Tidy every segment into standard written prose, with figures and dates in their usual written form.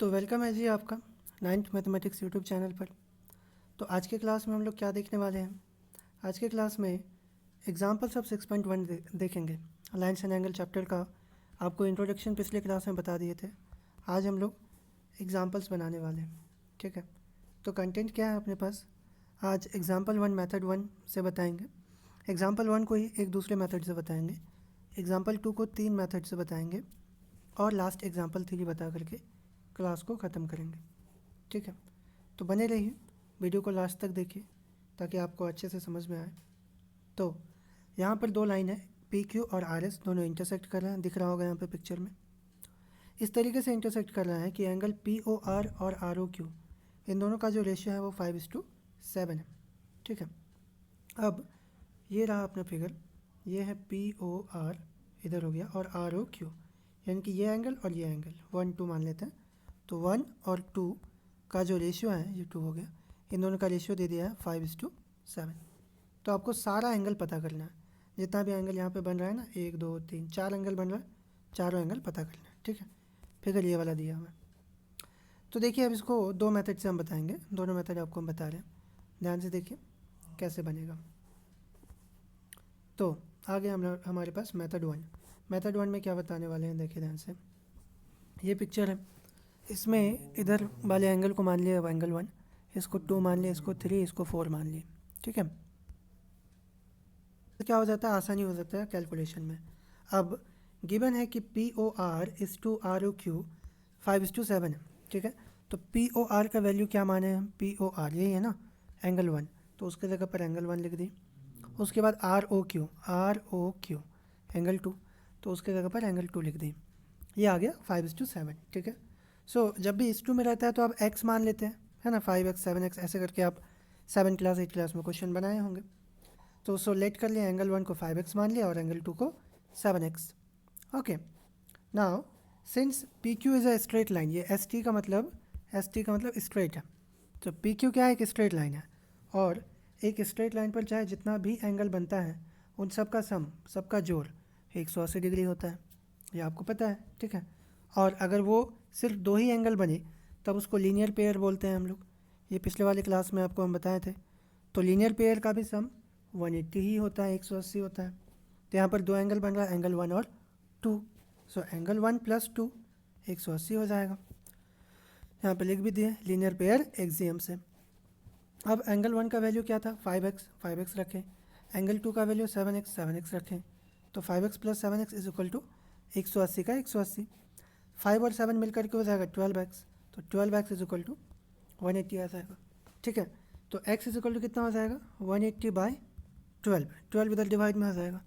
तो वेलकम है जी आपका नाइन्थ मैथमेटिक्स यूट्यूब चैनल पर। तो आज के क्लास में हम लोग क्या देखने वाले हैं। आज के क्लास में एग्जाम्पल्स ऑफ 6.1 देखेंगे। लाइन्स एंड एंगल चैप्टर का आपको इंट्रोडक्शन पिछले क्लास में बता दिए थे। आज हम लोग एग्जाम्पल्स बनाने वाले हैं, ठीक है। तो कंटेंट क्या है अपने पास, आज एग्जाम्पल 1 मेथड 1 से बताएंगे, एग्जाम्पल 1 को ही एक दूसरे मेथड से बताएंगे, एग्जाम्पल 2 को 3 मेथड से बताएंगे और लास्ट एग्जाम्पल 3 बता करके क्लास को ख़त्म करेंगे, ठीक है। तो बने रहिए, वीडियो को लास्ट तक देखिए ताकि आपको अच्छे से समझ में आए। तो यहाँ पर दो लाइन है, पी क्यू और आर एस दोनों इंटरसेक्ट कर रहे हैं, दिख रहा होगा यहाँ पे पिक्चर में। इस तरीके से इंटरसेक्ट कर रहा है कि एंगल पी ओ आर और आर ओ क्यू इन दोनों का जो रेशियो है वो 5:7 है, ठीक है। अब ये रहा अपना फिगर, ये है पी ओ आर इधर हो गया और आर ओ क्यू, यानी कि ये एंगल और ये एंगल 1 2 मान लेते हैं। तो 1 और 2 का जो रेशियो है ये 2 हो गया, इन दोनों का रेशियो दे दिया है 5:7। तो आपको सारा एंगल पता करना है, जितना भी एंगल यहाँ पे बन रहा है ना, 1 2 3 4 एंगल बन रहा है, चारों एंगल पता करना है, ठीक है। फिगर ये वाला दिया हुआ है। तो देखिए अब इसको दो मेथड से हम बताएंगे, दोनों मेथड आपको हम बता रहे हैं, ध्यान से देखिए कैसे बनेगा। तो आगे हम हमारे पास मेथड 1, मेथड 1 में क्या बताने वाले हैं देखिए ध्यान से। ये पिक्चर है, इसमें इधर वाले एंगल को मान लिया एंगल 1, इसको 2 मान लिया, इसको 3, इसको 4 मान लिया, ठीक है। तो क्या हो जाता है, आसानी हो जाता है कैलकुलेशन में। अब गिवन है कि P O R is to R O Q 5:7 है, ठीक है। तो पी ओ आर का वैल्यू क्या माने हम, पी ओ आर यही है ना एंगल 1, तो उसके जगह पर एंगल 1 लिख दी। उसके बाद आर ओ क्यू एंगल 2, तो उसके जगह पर एंगल 2 लिख दी। ये आ गया 5:7, ठीक है। सो जब भी इस 2 में रहता है तो आप x मान लेते हैं, है ना, 5x 7x ऐसे करके आप 7 क्लास 8 क्लास में क्वेश्चन बनाए होंगे। तो उसको लेट कर लिया, एंगल 1 को 5x मान लिया और एंगल 2 को 7x। Okay, now since P Q is a straight line, ये एस टी का मतलब स्ट्रेट है। तो पी क्यू क्या है, एक स्ट्रेट लाइन है, और एक स्ट्रेट लाइन पर चाहे जितना भी एंगल बनता है उन सब का सम, सबका जोड़ 180 डिग्री होता है, ये आपको पता है, ठीक है। और अगर वो सिर्फ दो ही एंगल बने तब उसको लीनियर पेयर बोलते हैं हम लोग, ये पिछले वाले क्लास में आपको हम बताए थे। तो लीनियर पेयर का भी सम 180 ही होता है, 180 होता है। तो यहाँ पर दो एंगल बन रहा है, एंगल 1 और 2, सो एंगल 1 + 2 180 हो जाएगा। यहाँ पे लिख भी दिए लीनियर पेयर एक्सियम से। अब एंगल 1 का वैल्यू क्या था, 5x रखें, एंगल 2 का वैल्यू 7x रखें। तो 5x + 7x is equal to 180 का 180, 5 और 7 मिलकर के हो जाएगा 12x, तो 12x इज इक्वल टू 180 आ जाएगा, ठीक है। तो x इज इक्वल टू कितना हो जाएगा, 180/12, 12 इधर डिवाइड में आ जाएगा,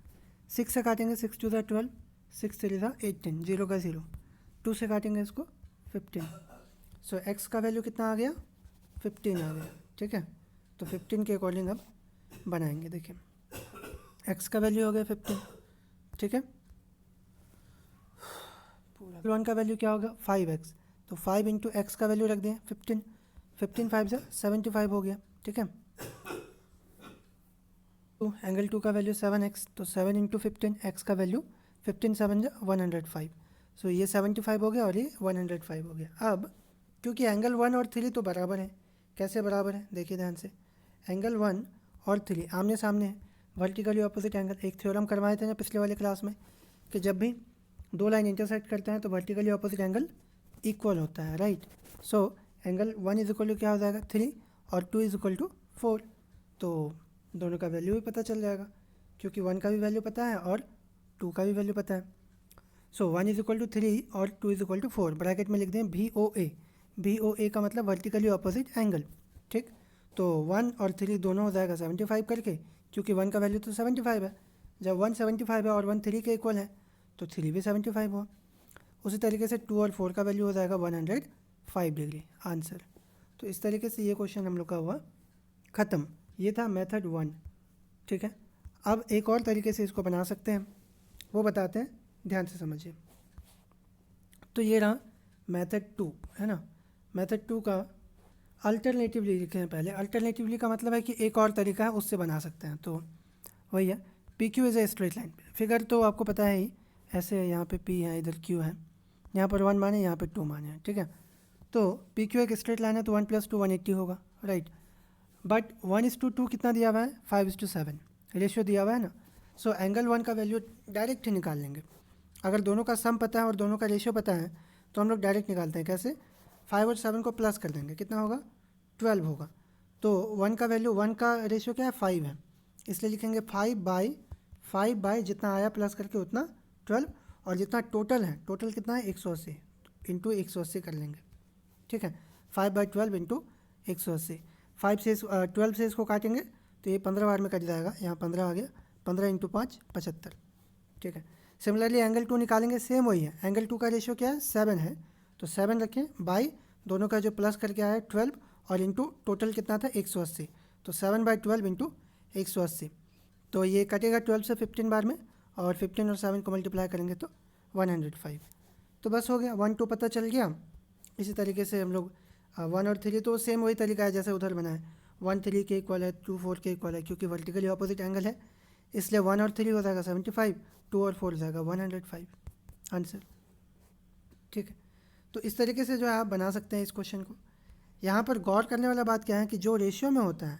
6 से काटेंगे, 6 2 12, 6 3 18, 0 का 0, 2 से काटेंगे इसको 15। सो x का वैल्यू कितना आ गया, 15 आ गया, ठीक है। तो 15 के अकॉर्डिंग अब बनाएंगे, देखिए x का वैल्यू हो गया 15, ठीक है। पूरा 1 का वैल्यू क्या होगा 5x, तो 5 इंटू एक्स का वैल्यू रख दें 15, 15 5 से 75 हो गया, ठीक है। तो एंगल 2 का वैल्यू 7x, तो 7 इंटू 15, एक्स का वैल्यू 15 7 105, सो ये 75 हो गया और ये 105 हो गया। अब क्योंकि एंगल 1 और 3 तो बराबर है, कैसे बराबर है देखिए ध्यान से, एंगल 1 और 3 आमने सामने है, वर्टिकली ऑपोजिट एंगल। एक थ्योरम करवाए थे ना पिछले वाले क्लास में कि जब भी दो लाइन इंटरसेक्ट करते हैं तो वर्टिकली ऑपोजिट एंगल इक्वल होता है, right. So angle 1 is equal to क्या हो जाएगा 3 और 2 इज इक्वल टू 4, तो दोनों का वैल्यू भी पता चल जाएगा क्योंकि 1 का भी वैल्यू पता है और 2 का भी वैल्यू पता है। सो 1 इज इक्वल टू 3 और 2 इज इक्वल टू 4, ब्रैकेट में लिख दें VOA का मतलब वर्टिकली ऑपोजिट एंगल, ठीक। तो 1 और 3 दोनों हो जाएगा 75 करके, क्योंकि 1 का वैल्यू तो 75 है, जब 1 75 है और 1 3 के इक्वल है तो 3 भी 75 हुआ। उसी तरीके से 2 और 4 का वैल्यू हो जाएगा 105 डिग्री, आंसर। तो इस तरीके से ये क्वेश्चन हम लोग का हुआ ख़त्म। ये था मेथड 1, ठीक है। अब एक और तरीके से इसको बना सकते हैं, वो बताते हैं, ध्यान से समझिए। तो ये रहा मेथड 2, है ना। मेथड 2 का अल्टरनेटिवली लिखे हैं पहले, अल्टरनेटिवली का मतलब है कि एक और तरीका है उससे बना सकते हैं। तो वही है, P Q is a straight line, figure तो आपको पता है ही, ऐसे यहाँ पे P है, इधर Q है, यहाँ पर 1 माने, यहाँ पे 2 माने, ठीक है। तो पी क्यू एक स्ट्रेट लाइन है तो 1 + 2 180 होगा, राइट। बट 1:2 कितना दिया हुआ है, 5:7 रेशियो दिया हुआ है ना। सो एंगल 1 का वैल्यू डायरेक्ट ही निकाल लेंगे। अगर दोनों का सम पता है और दोनों का रेशियो पता है तो हम लोग डायरेक्ट निकालते हैं। कैसे, 5 और 7 को प्लस कर देंगे, कितना होगा, 12 होगा। तो 1 का वैल्यू, 1 का रेशियो क्या है, 5 है, इसलिए लिखेंगे 5/5 जितना आया प्लस करके उतना 12, और जितना टोटल है, टोटल कितना है 180 इंटू 180 कर लेंगे, ठीक है। 5/12 इंटू 180, 12 से इसको काटेंगे तो ये 15 बार में कट जाएगा, यहाँ 15 आ गया, 15 इंटू 5 75, ठीक है। सिमिलरली एंगल 2 निकालेंगे, सेम वही है। एंगल 2 का रेशियो क्या है, 7 है, तो 7 रखें बाई दोनों का जो प्लस करके आया है 12 और इंटू टोटल कितना था 180, तो 7/12 इंटू 180, तो ये कटेगा 12 से 15 बार में, और 15 और 7 को मल्टीप्लाई करेंगे तो 105। तो बस हो गया, 1 2 पता चल गया। इसी तरीके से हम लोग 1 और 3 तो सेम वही तरीका है जैसे उधर बना है, 1 3 के इक्वल है, 2 4 के इक्वल है, क्योंकि वर्टिकली ऑपोजिट एंगल है, इसलिए 1 और 3 हो जाएगा 75, 2 और 4 हो जाएगा 105 आंसर, ठीक है। तो इस तरीके से जो है आप बना सकते हैं इस क्वेश्चन को। यहाँ पर गौर करने वाला बात क्या है कि जो रेशियो में होता है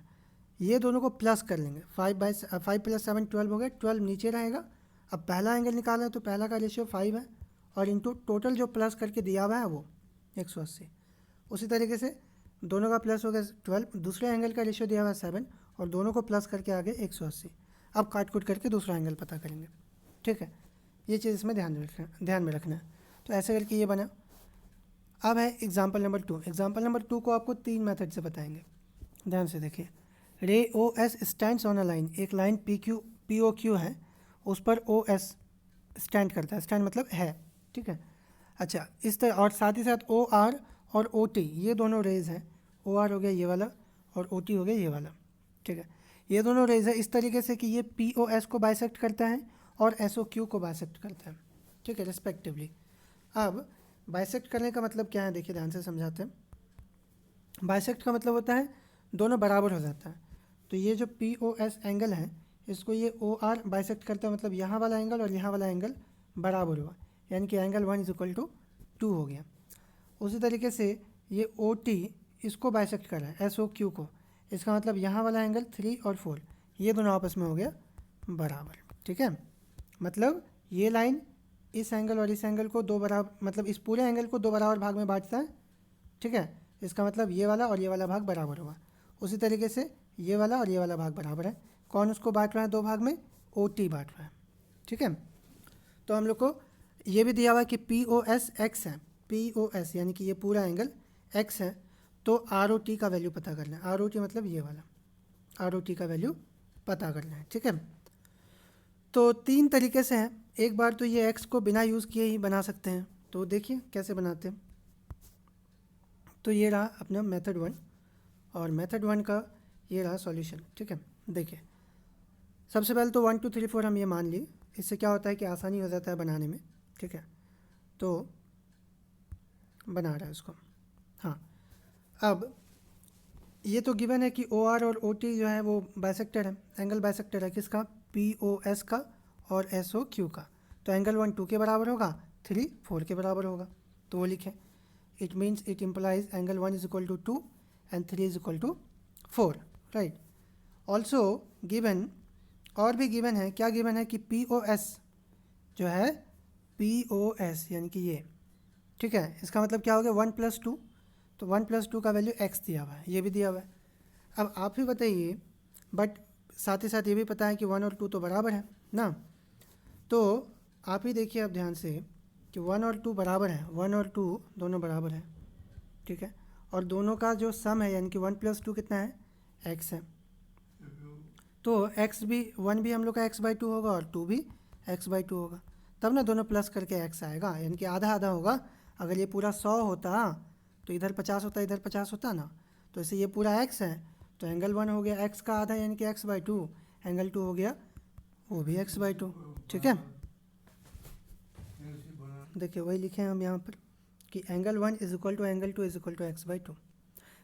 ये दोनों को प्लस कर लेंगे, 5 + 7 12 हो गया, 12 नीचे रहेगा। अब पहला एंगल निकाला है तो पहला का रेशियो 5 है, और इंटू टोटल जो प्लस करके दिया हुआ है वो 180। उसी तरीके से दोनों का प्लस हो गया 12, दूसरे एंगल का रेशियो दिया हुआ है 7, और दोनों को प्लस करके आगे 180। अब काट कूट करके दूसरा एंगल पता करेंगे, ठीक है। ये चीज़ इसमें ध्यान में रखना है। तो ऐसे करके ये बना। अब है एग्जाम्पल नंबर 2। एग्जाम्पल नंबर 2 को आपको 3 मेथड से बताएंगे, ध्यान से देखिए। Ray O S stands on a line, एक लाइन पी ओ क्यू है, उस पर ओ एस स्टैंड करता है, स्टैंड मतलब है, ठीक है। अच्छा, इस तरह, और साथ ही साथ ओ आर और ओ टी ये दोनों रेज हैं, ओ आर हो गया ये वाला और ओ टी हो गया ये वाला, ठीक है। ये दोनों रेज है इस तरीके से कि ये पी ओ एस को बाइसेक्ट करता है और एस ओ क्यू को बाइसेक्ट करता है, ठीक है, रिस्पेक्टिवली। अब बाइसेक्ट करने का मतलब क्या है, देखिए ध्यान से समझाते हैं। बाइसेक्ट का मतलब होता है दोनों बराबर हो जाता है। तो ये जो पी ओ एस एंगल है इसको ये ओ आर बाइसेक्ट करता है, मतलब यहाँ वाला एंगल और यहाँ वाला एंगल बराबर हुआ, यानी कि एंगल 1 = 2 हो गया। उसी तरीके से ये ओ टी इसको बाइसेक्ट कर रहा है, एस ओ क्यू को, इसका मतलब यहाँ वाला एंगल 3 और 4 ये दोनों आपस में हो गया बराबर, ठीक है। मतलब ये लाइन इस एंगल और इस एंगल को दो बराबर, मतलब इस पूरे एंगल को दो बराबर भाग में बांटता है, ठीक है। इसका मतलब ये वाला और ये वाला भाग बराबर होगा। उसी तरीके से ये वाला और ये वाला भाग बराबर है। कौन उसको बांट रहा है दो भाग में, ओ टी बांट रहा है, ठीक है। तो हम लोग को ये भी दिया हुआ है कि पी ओ एस एक्स है, पी ओ एस यानी कि ये पूरा एंगल एक्स है, तो आर ओ टी का वैल्यू पता करना है। आर ओ टी मतलब ये वाला, आर ओ टी का वैल्यू पता करना है, ठीक है। तो 3 तरीके से हैं। एक बार तो ये एक्स को बिना यूज़ किए ही बना सकते हैं, तो देखिए कैसे बनाते हैं। तो ये रहा अपना मेथड 1, और मेथड 1 का ये रहा सॉल्यूशन, ठीक है। देखिए सबसे पहले तो 1 2 3 4 हम ये मान लिए, इससे क्या होता है कि आसानी हो जाता है बनाने में, ठीक है। तो बना रहा है उसको, हाँ। अब ये तो गिवन है कि ओ आर और ओ टी जो है वो बाइसेक्टर है, एंगल बाइसेक्टर है किसका, पी ओ एस का और एस ओ क्यू का। तो एंगल 1 2 के बराबर होगा, 3 4 के बराबर होगा, तो वो लिखें। It means it implies angle 1 = 2 and 3 = 4, right. Also given, और भी गिवन है, क्या गिवन है कि पी ओ एस जो है, पी ओ एस यानी कि ये, ठीक है। इसका मतलब क्या हो गया 1 + 2, तो 1 + 2 का वैल्यू x दिया हुआ है, ये भी दिया हुआ है। अब आप ही बताइए, बट साथ ही साथ ये भी पता है कि 1 और 2 तो बराबर है ना। तो आप ही देखिए अब ध्यान से कि 1 और 2 बराबर है, 1 और 2 दोनों बराबर है, ठीक है। और दोनों का जो सम है यानी कि 1 + 2 कितना है, x है। तो x भी, 1 भी हम लोग का x/2 होगा और 2 भी x/2 होगा, तब ना दोनों प्लस करके x आएगा, यानी कि आधा आधा होगा। अगर ये पूरा 100 होता तो इधर 50 होता, इधर 50 होता ना। तो इसे ये पूरा x है, तो एंगल 1 हो गया x का आधा यानी कि x/2, एंगल 2 हो गया वो भी x/2, ठीक है। देखिए वही लिखे हैं हम यहाँ पर कि angle 1 = angle 2 = x/2।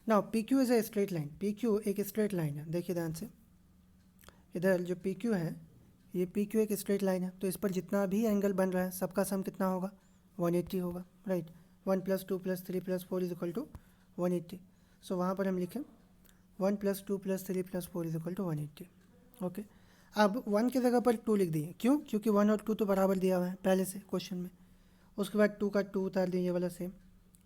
Now P Q is a straight line, P Q एक स्ट्रेट लाइन है। देखिए ध्यान से, इधर जो पी क्यू है, ये पी क्यू एक स्ट्रेट लाइन है, तो इस पर जितना भी एंगल बन रहा है सबका सम कितना होगा, 180 होगा, right. 1 plus 2 plus 3 plus 4 is equal to 180। So वहाँ पर हम लिखें 1 plus 2 plus 3 plus 4 is equal to 180। Okay, अब 1 की जगह पर 2 लिख दिए, क्यों? क्योंकि 1 और 2 तो बराबर दिया हुआ है पहले से क्वेश्चन में। उसके बाद 2 का 2 उतार दिए, ये वाला सेम।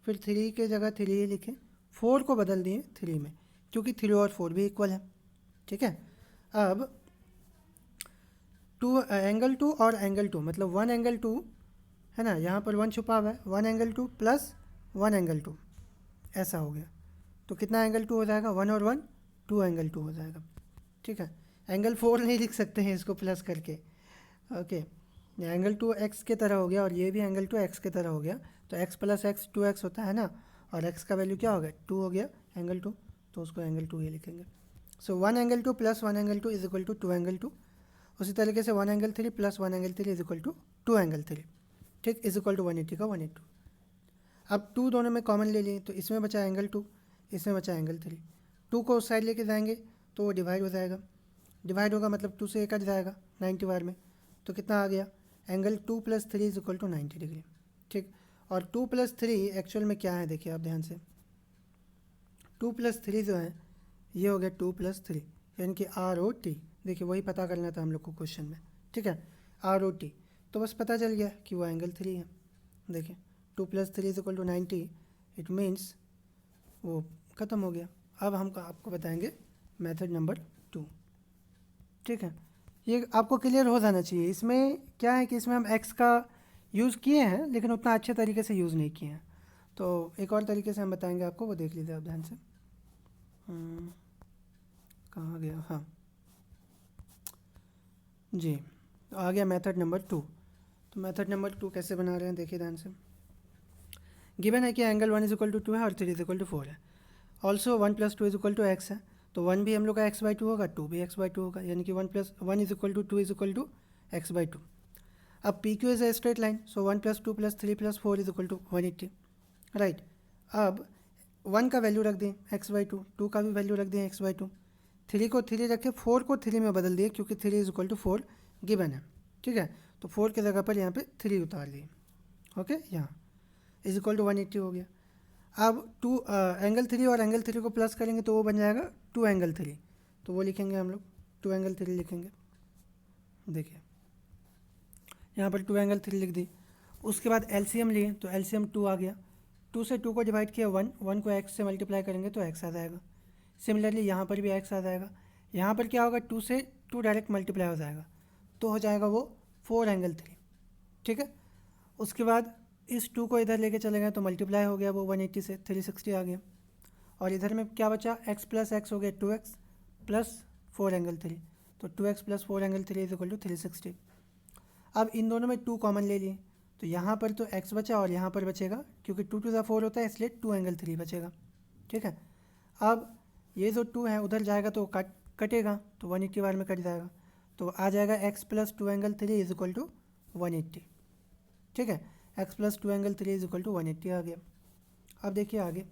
फिर 3 के जगह 3 ही लिखे, 4 को बदल दिए 3 में, क्योंकि 3 और 4 भी इक्वल है। ठीक है, अब एंगल 2 और एंगल 2 मतलब 1 एंगल 2 है ना, यहाँ पर 1 छुपा हुआ है, 1 एंगल 2 प्लस 1 एंगल 2 ऐसा हो गया। तो कितना एंगल 2 हो जाएगा? 1 और 1 2 एंगल 2 हो जाएगा। ठीक है, एंगल 4 नहीं लिख सकते हैं इसको प्लस करके। ओके, एंगल 2 एक्स के तरह हो गया और ये भी एंगल 2 एक्स के तरह हो गया। तो एक्स प्लस एक्स 2x होता है ना, और एक्स का वैल्यू क्या हो गया? 2 हो गया एंगल 2, तो उसको एंगल 2 ही लिखेंगे। So 1 angle 2 plus 1 angle 2 is equal to 2 angle 2। उसी तरीके से 1 angle 3 plus 1 angle 3 is equal to 2 angle 3। ठीक, इज इक्वल टू 180 का 180। अब 2 दोनों में कॉमन ले लिए, तो इसमें बचा एंगल 2, इसमें बचा एंगल 3। 2 को उस साइड लेके जाएंगे तो वो डिवाइड हो जाएगा, डिवाइड होगा मतलब 2 से कट जाएगा 90 बार में। तो कितना आ गया? Angle 2 plus 3 is equal to 90 degree. ठीक, और 2 प्लस 3 एक्चुअल में क्या है देखिए आप ध्यान से। 2 प्लस 3 जो है ये हो गया 2 प्लस 3, यानी कि ROT। देखिए वही पता करना था हम लोग को क्वेश्चन में। ठीक है, ROT, तो बस पता चल गया कि वो एंगल 3 है। देखिए 2 plus 3 is equal to 90, it means वो ख़त्म हो गया। अब हम आपको बताएंगे मेथड नंबर 2। ठीक है, ये आपको क्लियर हो जाना चाहिए। इसमें क्या है कि इसमें हम एक्स का यूज़ किए हैं लेकिन उतना अच्छे तरीके से यूज़ नहीं किए हैं। तो एक और तरीके से हम बताएंगे आपको, वो देख लीजिए आप ध्यान से। कहाँ गया? हाँ जी, तो आ गया मेथड नंबर 2। तो मेथड नंबर 2 कैसे बना रहे हैं देखिए ध्यान से। गिवन है कि एंगल 1 इज इक्वल टू 2 है और 3 इज इक्वल टू 4 है। Also 1 plus 2 is equal to X है, तो 1 भी हम लोग का x/2 होगा, 2 भी x/2 होगा, यानी कि 1 plus 1 is equal to 2 is equal to x/2। अब P Q is a straight line, so 1 plus 2 plus 3 plus 4 is equal to 180। Right, अब 1 का वैल्यू रख दें x/2, 2 का भी वैल्यू रख दें x/2, 3 को 3 रखे, 4 को 3 में बदल दिए क्योंकि 3 इज इक्वल टू 4 गिवन है। ठीक है, तो 4 की जगह पर यहाँ पे 3 उतार दिए। ओके, यहाँ इज इक्वल टू 180 हो गया। अब एंगल 3 और एंगल 3 को प्लस करेंगे तो वो बन जाएगा 2 एंगल 3, तो वो लिखेंगे हम लोग 2 एंगल 3 लिखेंगे। देखिए यहाँ पर 2 एंगल 3 लिख दी। उसके बाद एलसीएम लिए तो एलसीएम 2 आ गया, 2 से 2 को डिवाइड किया 1, 1 को x से मल्टीप्लाई करेंगे तो x आ जाएगा। सिमिलरली यहाँ पर भी x आ जाएगा। यहाँ पर क्या होगा? 2 से 2 डायरेक्ट मल्टीप्लाई हो जाएगा तो हो जाएगा वो 4 एंगल 3। ठीक है, उसके बाद इस 2 को इधर लेके चले गए तो मल्टीप्लाई हो गया वो 180 से 360 आ गया। और इधर में क्या बचा? x प्लस एक्स हो गया 2x प्लस 4 एंगल 3, तो 2x plus 4 angle 3 is equal to 360। अब इन दोनों में 2 कॉमन ले लिए तो यहाँ पर तो x बचा और यहाँ पर बचेगा, क्योंकि 2 टू द 4 होता है इसलिए 2 एंगल 3 बचेगा। ठीक है, अब ये जो 2 है उधर जाएगा तो कटेगा तो 180 बार में कट जाएगा, तो आ जाएगा x plus 2 angle 3 is equal to 180। ठीक है, x plus 2 angle 3 is equal to 180 आ गया। अब देखिए आगे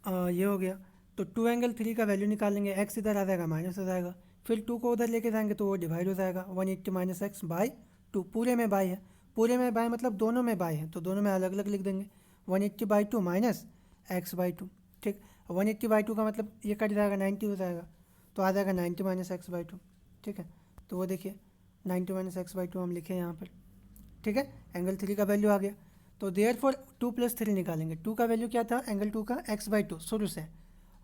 ये हो गया, तो 2 एंगल 3 का वैल्यू निकालेंगे, x इधर आ जाएगा माइनस हो जाएगा, फिर 2 को उधर लेके जाएंगे तो वो डिवाइड हो जाएगा 180 माइनस एक्स बाई 2। पूरे में बाई है, पूरे में बाई मतलब दोनों में बाई है तो दोनों में अलग अलग लिख देंगे, 180 बाई 2 माइनस एक्स बाई 2। ठीक, 180 बाई 2 का मतलब ये कट जाएगा 90 हो जाएगा, तो आ जाएगा 90 माइनस एक्स बाई 2। ठीक है, तो वो देखिए 90 माइनस एक्स बाई 2 हम लिखे यहाँ पर। ठीक है, एंगल 3 का वैल्यू आ गया, तो देयर फॉर 2 प्लस 3 निकालेंगे। 2 का वैल्यू क्या था? एंगल 2 का x/2 शुरू से,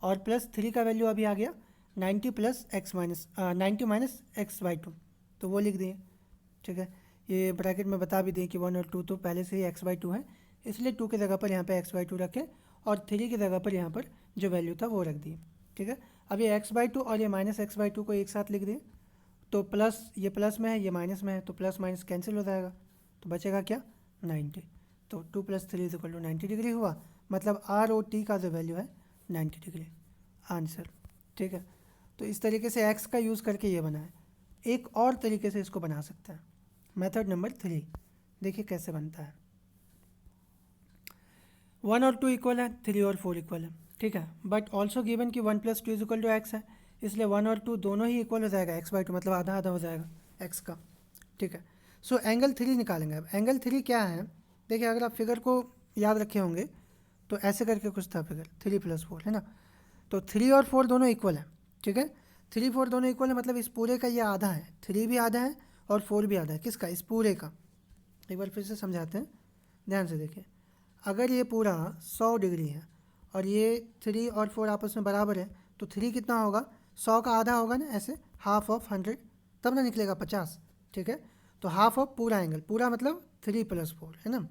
और प्लस 3 का वैल्यू अभी आ गया 90 plus x minus 90 minus x/2, तो वो लिख दिए। ठीक है, ये ब्रैकेट में बता भी दें कि 1 और 2 तो पहले से ही x/2 है, इसलिए 2 की जगह पर यहाँ पे x/2 रखें और 3 की जगह पर यहाँ पर जो वैल्यू था वो रख दिए। ठीक है, अब ये x/2 और ये माइनस x/2 को एक साथ लिख दिए, तो प्लस ये प्लस में है ये माइनस में है तो प्लस माइनस कैंसिल हो जाएगा, तो बचेगा क्या? 90। तो 2 plus 3 is equal to 90 degree हुआ, मतलब ROT का जो वैल्यू है 90 डिग्री आंसर। ठीक है, तो इस तरीके से x का यूज़ करके ये बना है। एक और तरीके से इसको बना सकते हैं, मेथड नंबर 3। देखिए कैसे बनता है। 1 और 2 इक्वल है, 3 और 4 इक्वल है। ठीक है, बट ऑल्सो गिवन कि 1 plus 2 is equal to X है, इसलिए 1 और 2 दोनों ही इक्वल हो जाएगा x/2, मतलब आधा आधा हो जाएगा x का। ठीक है, सो एंगल 3 निकालेंगे। अब एंगल 3 क्या है? देखिए अगर आप फिगर को याद रखे होंगे तो ऐसे करके कुछ था फिगर, 3 + 4 है ना। तो 3 और 4 दोनों इक्वल है, ठीक है। 3 4 दोनों इक्वल है, मतलब इस पूरे का ये आधा है, 3 भी आधा है और 4 भी आधा है। किसका? इस पूरे का। एक बार फिर से समझाते हैं, ध्यान से देखिए। अगर ये पूरा 100 डिग्री है और ये 3 और 4 आपस में बराबर है, तो 3 कितना होगा? 100 का आधा होगा ना, ऐसे हाफ ऑफ 100, तब ना निकलेगा 50, ठीक है। तो हाफ ऑफ पूरा एंगल, पूरा मतलब 3 + 4 है ना,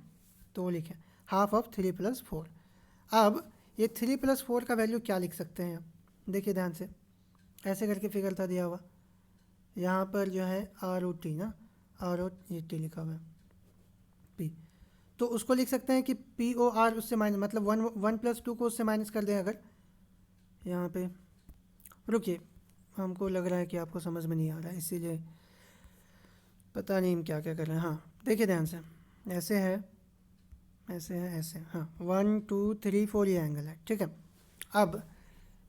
तो वो लिखें हाफ ऑफ 3 + 4। अब ये 3 + 4 का वैल्यू क्या लिख सकते हैं? देखिए ध्यान से, ऐसे करके फिगर था दिया हुआ, यहाँ पर जो है ROT ना, ROT लिखा हुआ है P, तो उसको लिख सकते हैं कि POR उससे माइनस, मतलब 1 + 2 को उससे माइनस कर दें अगर। यहाँ पे रुकिए, हमको लग रहा है कि आपको समझ में नहीं आ रहा है, इसीलिए पता नहीं हम क्या क्या कर रहे हैं। हाँ देखिए ध्यान से, ऐसे है, ऐसे है, ऐसे, हाँ 1 2 3 4 ये एंगल है, ठीक है। अब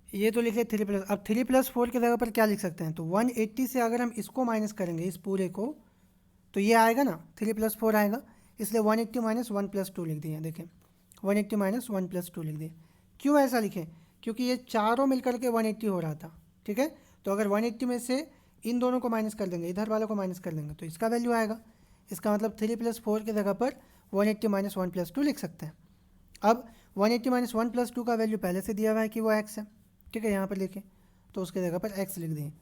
ये तो लिखे 3 +, अब 3 + 4 की जगह पर क्या लिख सकते हैं? तो 180 से अगर हम इसको माइनस करेंगे, इस पूरे को, तो ये आएगा ना, 3 + 4 आएगा, इसलिए 180 - 1 + 2 लिख दिए। देखें 180 - 1 + 2 लिख दिए। क्यों ऐसा लिखें? क्योंकि ये चारों मिलकर के 180 हो रहा था, ठीक है। तो अगर 180 में से इन दोनों को माइनस कर देंगे, इधर वालों को माइनस कर देंगे, तो इसका वैल्यू आएगा। इसका मतलब 3 + 4 की जगह पर 180 - 1 + 2 लिख सकते हैं। अब 180 - 1 + 2 का वैल्यू पहले से दिया हुआ है कि वो x है, ठीक है, यहाँ पर लिखें, तो उसकी जगह पर x लिख दें।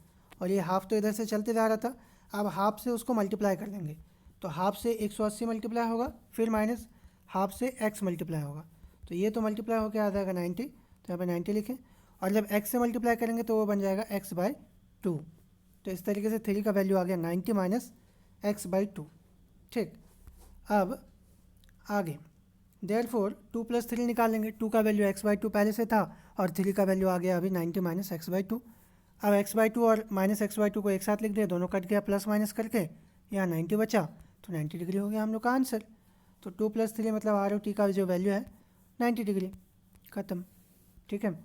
और ये हाफ तो इधर से चलते जा रहा था, अब हाफ से उसको मल्टीप्लाई कर देंगे, तो हाफ से 180 मल्टीप्लाई होगा, फिर माइनस हाफ से x मल्टीप्लाई होगा, तो ये तो मल्टीप्लाई होकर आ जाएगा 90, तो यहाँ पर 90 लिखें। और जब x से मल्टीप्लाई करेंगे तो वो बन जाएगा x/2। तो इस तरीके से 3 का वैल्यू आ गया 90 - x/2, ठीक। अब आगे देयरफॉर 2 + 3 निकाल लेंगे, 2 का वैल्यू x/2 पहले से था और 3 का वैल्यू आ गया अभी 90 - x/2। अब x/2 और -x/2 को एक साथ लिख दिया, दोनों कट गया प्लस माइनस करके, यहाँ 90 बचा, तो 90 डिग्री हो गया हम लोग का आंसर। तो 2 + 3 मतलब ROT का जो वैल्यू है 90 डिग्री, ख़त्म, ठीक है।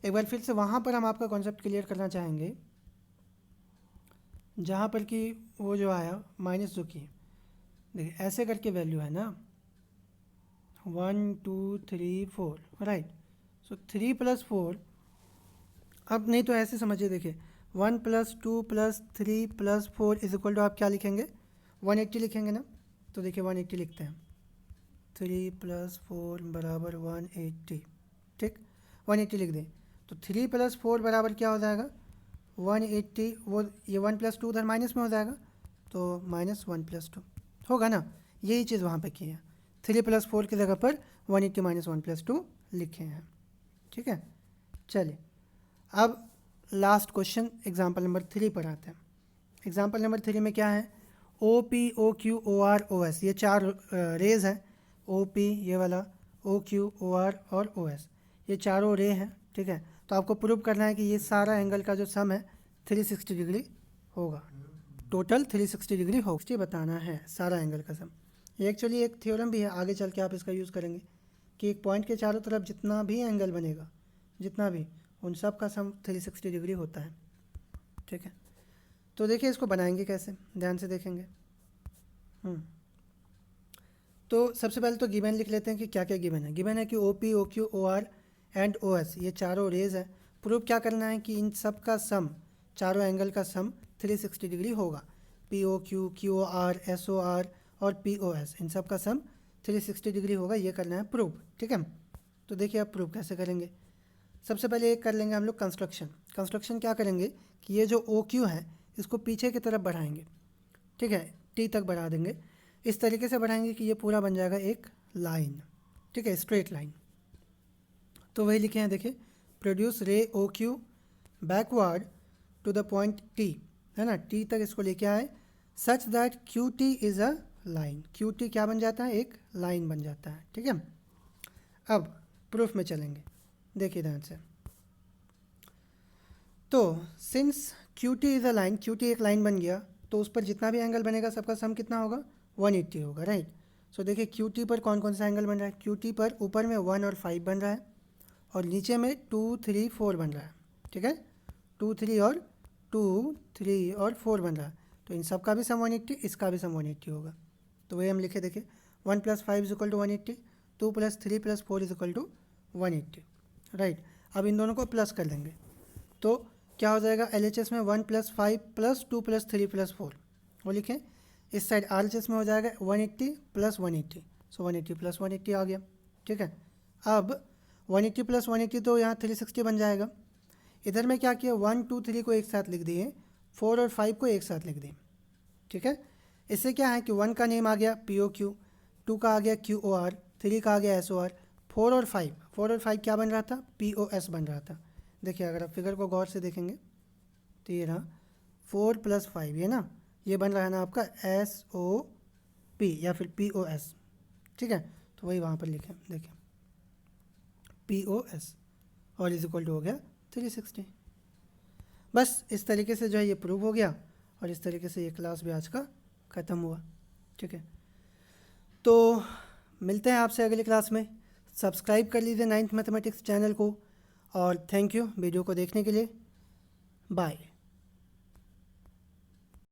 एक बार फिर से वहाँ पर हम आपका कॉन्सेप्ट क्लियर करना चाहेंगे, जहाँ पर कि वो जो आया माइनस जो की, देखिए ऐसे करके वैल्यू है ना, 1 2 3 4, राइट। सो 3 + 4, अब नहीं तो ऐसे समझिए, देखिए 1 + 2 + 3 + 4 = आप क्या लिखेंगे? 180 लिखेंगे ना, तो देखिए 180 लिखते हैं, 3 + 4 = 180, ठीक, 180 लिख दें। तो 3 + 4 बराबर क्या हो जाएगा? 180, वो ये 1 + 2 उधर माइनस में हो जाएगा, तो -1 + 2 होगा ना, यही चीज़ वहाँ पे की है। 3 + 4 की जगह पर 180 - 1 + 2 लिखे हैं, ठीक है। चलिए अब लास्ट क्वेश्चन एग्जाम्पल नंबर 3 पर आते हैं। एग्जाम्पल नंबर 3 में क्या है? OP OQ OR OS, ये चार रेज हैं, OP ये वाला, OQ OR और OS, ये चारों रे हैं, ठीक है। तो आपको प्रूव करना है कि ये सारा एंगल का जो सम है 360 डिग्री होगा, टोटल 360 डिग्री होगा, 60 बताना है सारा एंगल का सम। ये एक्चुअली एक थ्योरम भी है, आगे चल के आप इसका यूज़ करेंगे कि एक पॉइंट के चारों तरफ जितना भी एंगल बनेगा, जितना भी, उन सब का सम 360 डिग्री होता है, ठीक है। तो देखिए इसको बनाएंगे कैसे, ध्यान से देखेंगे। तो सबसे पहले तो गिवन लिख लेते हैं कि क्या क्या गिवन है। गिवन है कि OP OQ OR and OS ये चारों रेज है। प्रूफ क्या करना है कि इन सब का सम, चारों एंगल का सम 360 डिग्री होगा। POQ QOR SOR और POS, इन सब का सम 360 डिग्री होगा, ये करना है प्रूफ, ठीक है। तो देखिए आप प्रूफ कैसे करेंगे। सबसे पहले एक कर लेंगे हम लोग कंस्ट्रक्शन। कंस्ट्रक्शन क्या करेंगे कि ये जो OQ है इसको पीछे की तरफ बढ़ाएंगे, ठीक है, T तक बढ़ा देंगे, इस तरीके से बढ़ाएंगे कि ये पूरा बन जाएगा एक लाइन, ठीक है, स्ट्रेट लाइन। तो वही लिखे हैं, देखिए, produce ray OQ backward to the point T, है ना, T तक इसको लेके आए, such that QT is a line. QT क्या बन जाता है? एक लाइन बन जाता है, ठीक है। अब प्रूफ में चलेंगे, देखिए ध्यान से। तो since QT is a line, QT एक लाइन बन गया, तो उस पर जितना भी एंगल बनेगा सबका सम कितना होगा? 180 होगा, राइट। सो देखिए QT पर कौन कौन सा एंगल बन रहा है? QT पर ऊपर में 1 और 5 बन रहा है, और नीचे में 2 3 4 बन रहा है, ठीक है, 2 3 और 4 बन रहा है। तो इन सब का भी सम 180, इसका भी सम 180 होगा। तो वही हम लिखे, देखिए 1 + 5 = 180, 2 + 3 + 4 = 180, राइट। अब इन दोनों को प्लस कर लेंगे तो क्या हो जाएगा, LHS में 1 + 5 + 2 + 3 + 4 वो लिखें। इस साइड RHS में हो जाएगा 180 + 180, सो 180 + 180 आ गया, ठीक है। अब 180 + 180 तो यहाँ 360 बन जाएगा। इधर में क्या किया, 1 2 3 को एक साथ लिख दिए, 4 और 5 को एक साथ लिख दिए, ठीक है। इससे क्या है कि 1 का नेम आ गया POQ, 2 का आ गया QOR, 3 का आ गया SOR, 4 और 5 क्या बन रहा था, POS बन रहा था। देखिए अगर आप फिगर को गौर से देखेंगे तो ये रहा 4 + 5, ये ना, ये बन रहा है ना आपका SOP या फिर POS, ठीक है। तो वही वहाँ पर लिखें, देखिए POS और = हो गया 360। बस इस तरीके से जो है ये प्रूव हो गया और इस तरीके से ये क्लास भी आज का ख़त्म हुआ, ठीक है। तो मिलते हैं आपसे अगली क्लास में। सब्सक्राइब कर लीजिए 9th मैथमेटिक्स चैनल को और थैंक यू वीडियो को देखने के लिए। बाय।